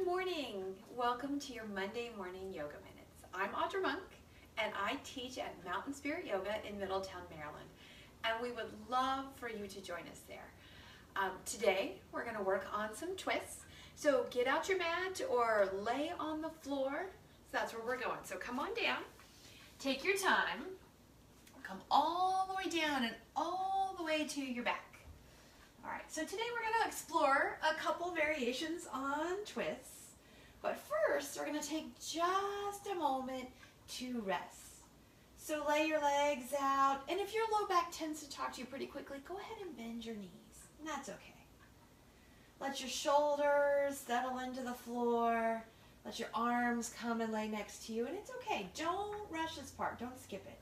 Good morning. Welcome to your Monday morning yoga minutes. I'm Audra Monk and I teach at Mountain Spirit Yoga in Middletown, Maryland. And we would love for you to join us there. Today we're going to work on some twists. So get out your mat or lay on the floor. So that's where we're going. So come on down. Take your time. Come all the way down and all the way to your back. All right, so today we're going to explore a couple variations on twists, but first we're going to take just a moment to rest. So lay your legs out, and if your low back tends to talk to you pretty quickly, go ahead and bend your knees, and that's okay. Let your shoulders settle into the floor, let your arms come and lay next to you, and it's okay. Don't rush this part, don't skip it.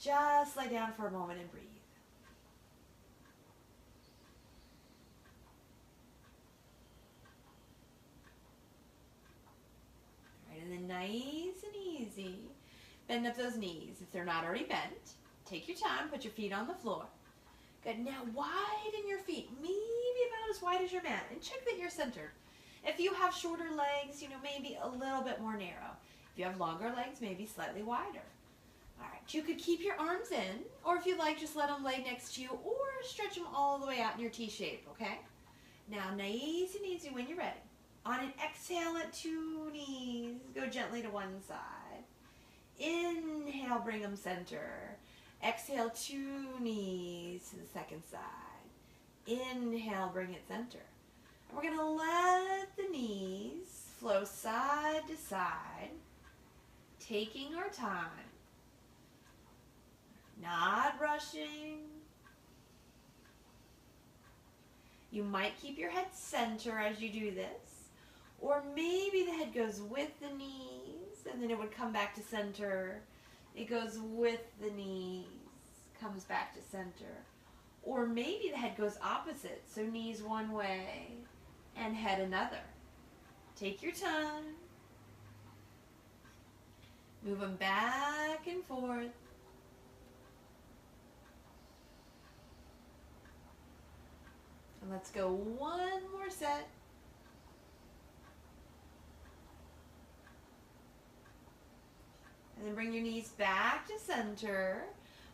Just lay down for a moment and breathe. And then nice and easy, bend up those knees. If they're not already bent, take your time, put your feet on the floor. Good, now widen your feet, maybe about as wide as your mat, and check that you're centered. If you have shorter legs, maybe a little bit more narrow. If you have longer legs, maybe slightly wider. All right, you could keep your arms in, or if you like, just let them lay next to you, or stretch them all the way out in your T shape, okay? Now, nice and easy when you're ready. On an exhale at two knees, go gently to one side. Inhale, bring them center. Exhale, two knees to the second side. Inhale, bring it center. And we're going to let the knees flow side to side, taking our time, not rushing. You might keep your head center as you do this. Or maybe the head goes with the knees, and then it would come back to center. It goes with the knees, comes back to center. Or maybe the head goes opposite, so knees one way and head another. Take your time. Move them back and forth. And let's go one more set. And then bring your knees back to center.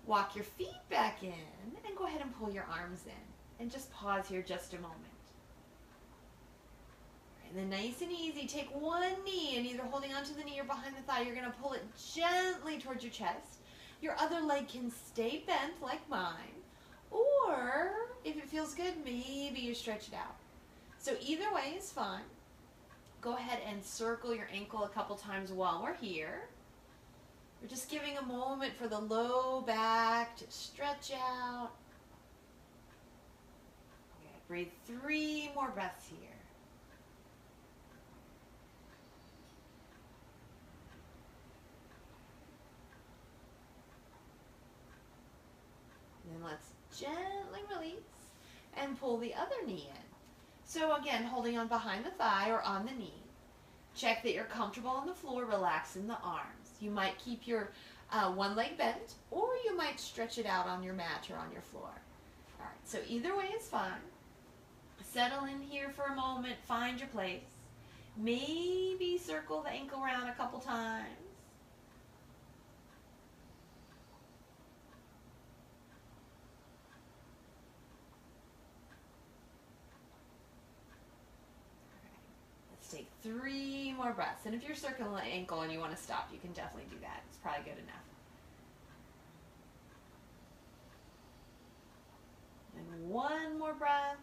Walk your feet back in and go ahead and pull your arms in. And just pause here just a moment. And then nice and easy, take one knee and either holding onto the knee or behind the thigh, you're going to pull it gently towards your chest. Your other leg can stay bent like mine. Or if it feels good, maybe you stretch it out. So either way is fine. Go ahead and circle your ankle a couple times while we're here. We're just giving a moment for the low back to stretch out. Okay, breathe 3 more breaths here. And then let's gently release and pull the other knee in. So again, holding on behind the thigh or on the knee. Check that you're comfortable on the floor, relax in the arms. You might keep your one leg bent, or you might stretch it out on your mat or on your floor. All right, so either way is fine. Settle in here for a moment, find your place. Maybe circle the ankle around a couple times. Take 3 more breaths. And if you're circling the ankle and you want to stop, you can definitely do that. It's probably good enough. And 1 more breath.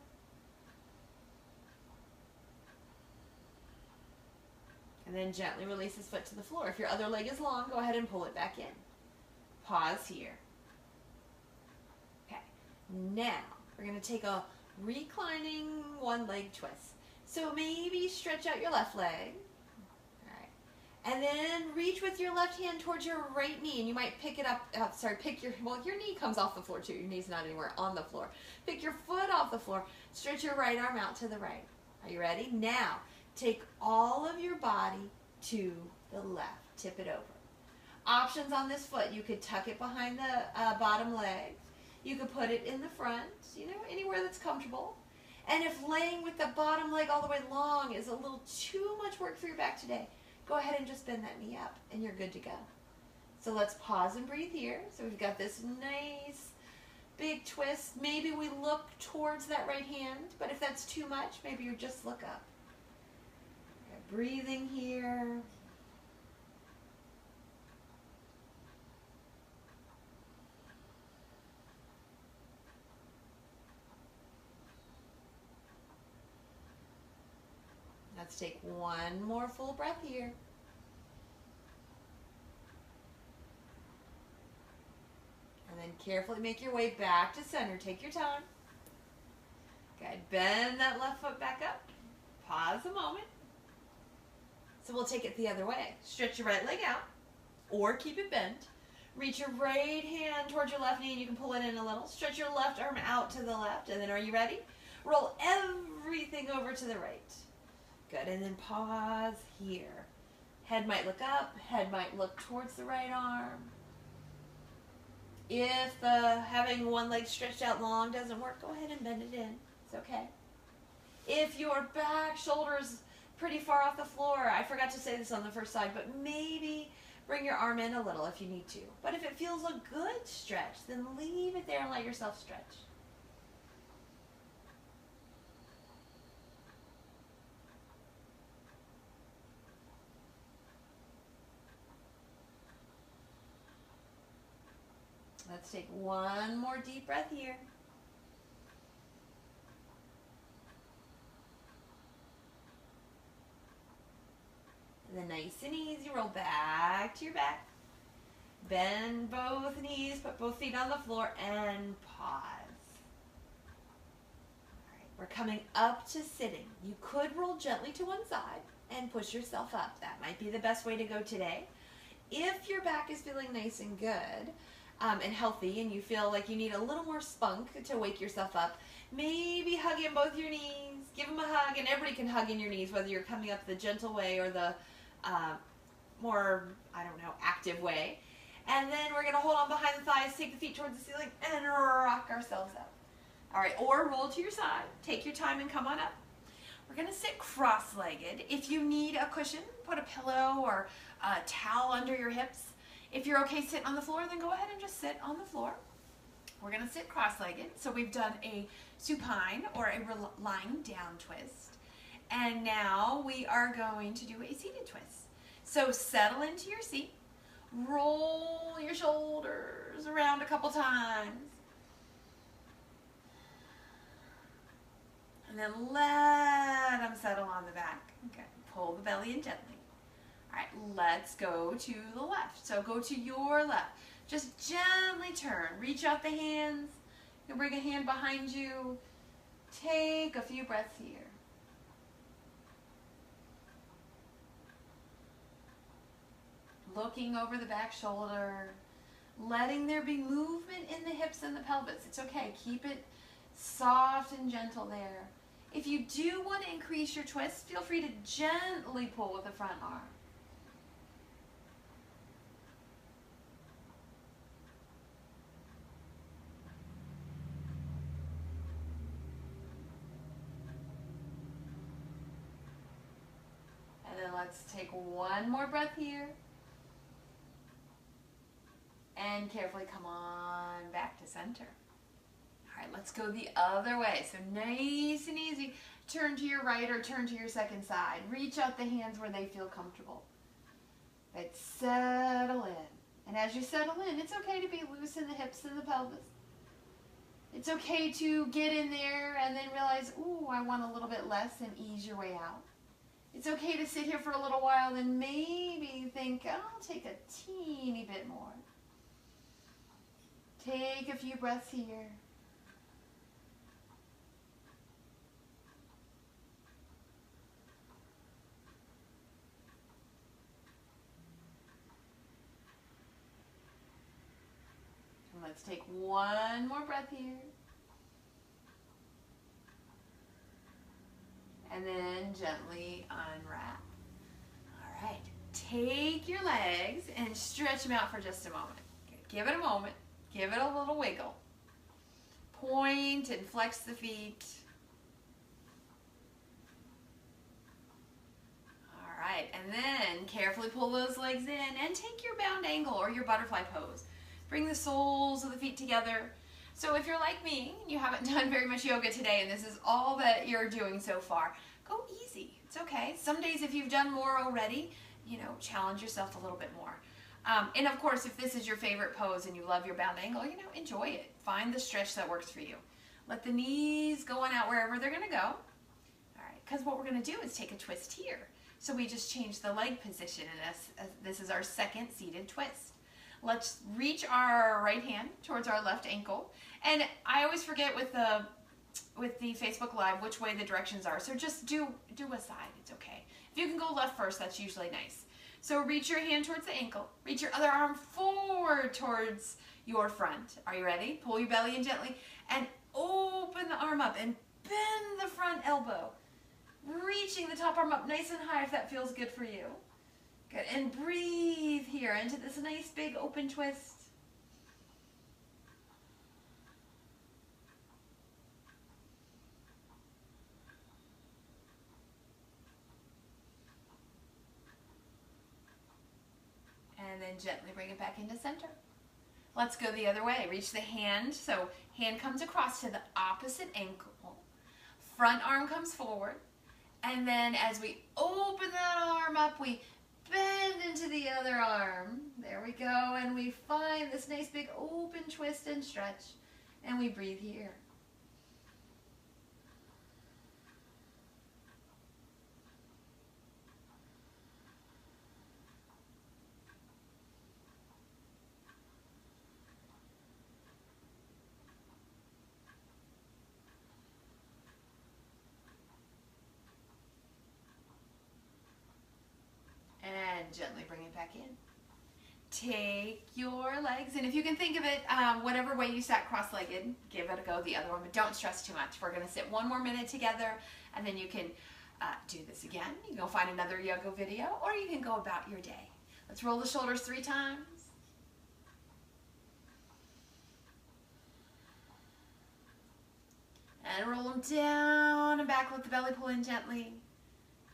And then gently release this foot to the floor. If your other leg is long, go ahead and pull it back in. Pause here. Okay. Now, we're going to take a reclining one leg twist. So maybe stretch out your left leg. All right. And then reach with your left hand towards your right knee. And you might pick it up, your knee comes off the floor too. Your knee's not anywhere on the floor. Pick your foot off the floor. Stretch your right arm out to the right. Are you ready? Now, take all of your body to the left. Tip it over. Options on this foot. You could tuck it behind the bottom leg. You could put it in the front, anywhere that's comfortable. And if laying with the bottom leg all the way long is a little too much work for your back today, go ahead and just bend that knee up and you're good to go. So let's pause and breathe here. So we've got this nice big twist. Maybe we look towards that right hand, but if that's too much, maybe you just look up. Okay, breathing here. Let's take one more full breath here. And then carefully make your way back to center. Take your time. Good. Bend that left foot back up. Pause a moment. So we'll take it the other way. Stretch your right leg out or keep it bent. Reach your right hand towards your left knee and you can pull it in a little. Stretch your left arm out to the left. And then are you ready? Roll everything over to the right. Good. And then pause here. Head might look up. Head might look towards the right arm. If having one leg stretched out long doesn't work, go ahead and bend it in. It's okay. If your back shoulder's pretty far off the floor, I forgot to say this on the first side, but maybe bring your arm in a little if you need to. But if it feels a good stretch, then leave it there and let yourself stretch. Let's take one more deep breath here. And then nice and easy, roll back to your back. Bend both knees, put both feet on the floor, and pause. All right, we're coming up to sitting. You could roll gently to one side and push yourself up. That might be the best way to go today. If your back is feeling nice and good, and healthy, and you feel like you need a little more spunk to wake yourself up, maybe hug in both your knees, give them a hug, and everybody can hug in your knees, whether you're coming up the gentle way or the more, I don't know, active way. And then we're going to hold on behind the thighs, take the feet towards the ceiling, and rock ourselves up. All right, or roll to your side. Take your time and come on up. We're going to sit cross-legged. If you need a cushion, put a pillow or a towel under your hips. If you're okay sitting on the floor, then go ahead and just sit on the floor. We're going to sit cross-legged. So we've done a supine or a lying down twist. And now we are going to do a seated twist. So settle into your seat. Roll your shoulders around a couple times. And then let them settle on the back. Okay. Pull the belly in gently. All right, let's go to the left. So go to your left. Just gently turn. Reach out the hands. You can bring a hand behind you. Take a few breaths here. Looking over the back shoulder. Letting there be movement in the hips and the pelvis. It's okay. Keep it soft and gentle there. If you do want to increase your twist, feel free to gently pull with the front arm. And then let's take one more breath here. And carefully come on back to center. All right, let's go the other way. So nice and easy. Turn to your right or turn to your second side. Reach out the hands where they feel comfortable. But settle in. And as you settle in, it's okay to be loose in the hips and the pelvis. It's okay to get in there and then realize, ooh, I want a little bit less, and ease your way out. It's okay to sit here for a little while and maybe think, I'll take a teeny bit more. Take a few breaths here. And let's take one more breath here. And then gently unwrap. All right. Take your legs and stretch them out for just a moment. Give it a moment. Give it a little wiggle. Point and flex the feet. carefully pull those legs in and take your bound angle or your butterfly pose. Bring the soles of the feet together. So if you're like me, you haven't done very much yoga today and this is all that you're doing so far, go easy. It's okay. Some days if you've done more already, challenge yourself a little bit more. And of course, if this is your favorite pose and you love your bound angle, enjoy it. Find the stretch that works for you. Let the knees go on out wherever they're going to go. All right, because what we're going to do is take a twist here. So we just changed the leg position, and this is our second seated twist. Let's reach our right hand towards our left ankle. And I always forget with the Facebook Live which way the directions are. So just do a side. It's okay. If you can go left first, that's usually nice. So reach your hand towards the ankle. Reach your other arm forward towards your front. Are you ready? Pull your belly in gently and open the arm up and bend the front elbow. Reaching the top arm up nice and high if that feels good for you. Good. And breathe here into this nice big open twist. And then gently bring it back into center. Let's go the other way. Reach the hand. So hand comes across to the opposite ankle. Front arm comes forward. And then as we open that arm up, we bend into the other arm. There we go. And we find this nice big open twist and stretch. And we breathe here. And gently bring it back in. Take your legs, and if you can think of it, whatever way you sat cross-legged, give it a go the other one, but don't stress too much. We're going to sit one more minute together, and then you can do this again. You can go find another yoga video, or you can go about your day. Let's roll the shoulders 3 times. And roll them down and back. Let the belly pull in gently.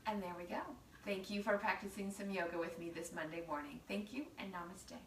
And there we go. Thank you for practicing some yoga with me this Monday morning. Thank you and namaste.